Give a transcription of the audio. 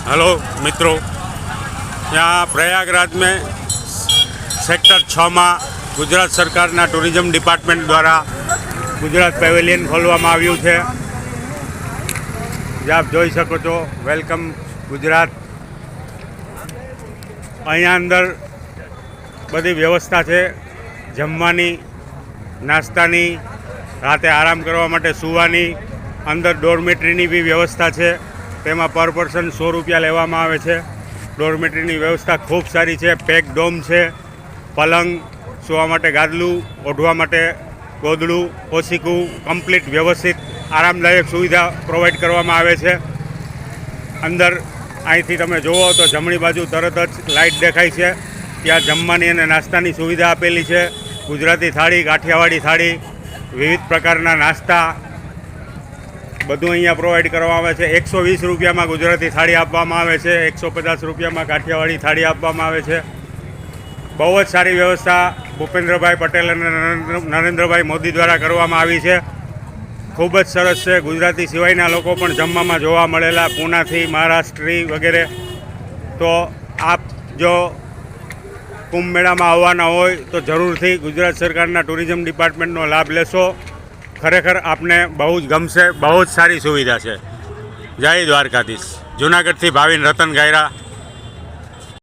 Hello मित्रों, यहाँ प्रयागराज में सेक्टर 6 में गुजरात सरकारना टूरिज्म डिपार्टमेंट द्वारा गुजरात पेविलियन खोलवामां आव्युं छे। जे आप जोई शको छो, वेलकम गुजरात। अहींया अंदर बधी व्यवस्था है, जमवानी, नाસ્તાની, राते आराम करवा माटे सुवानी, अंदर डोरमेट्रीनी भी व्यवस्था है। तेमां पर पर्सन 100 रुपया लेवामां आवे छे। डोरमेट्रीनी व्यवस्था खूब सारी है। पेक डोम है, पलंग, सुवा माटे गादलू, ओढवा माटे गोदड़ू, ओशीकू, कम्प्लीट व्यवस्थित आरामदायक सुविधा प्रोवाइड करवामां आवे छे। अंदर અહીંથી તમે જુઓ તો જમણી બાજુ તરત જ લાઇટ દેખાય છે, ત્યાં જમવાની અને નાસ્તાની સુવિધા આપેલી છે। ગુજરાતી થાળી, કાઠિયાવાડી થાળી, વિવિધ પ્રકારના નાસ્તા બધું અહીંયા પ્રોવાઈડ કરવામાં આવે છે। 120 રૂપિયામાં ગુજરાતી થાળી આપવામાં આવે છે, 150 રૂપિયામાં કાઠિયાવાડી થાળી આપવામાં આવે છે। બહુ જ સારી વ્યવસ્થા ભૂપેન્દ્રભાઈ પટેલ અને નરેન્દ્રભાઈ મોદી દ્વારા કરવામાં આવી છે। खूब ज सरस है। गुजराती सिवायना लोको पण जमवामां जोवा मळेला, पूनाथी, महाराष्ट्री वगैरह। तो आप जो कुंभ मेळा में आववाना होय तो जरूरथी गुजरात सरकारना टूरिज्म डिपार्टमेंटनो लाभ लेशो। खरेखर आपने बहु ज गमशे। बहुत सारी सुविधा है। जय द्वारकाधीश। जूनागढ़ थी भाविन रतन गायरा।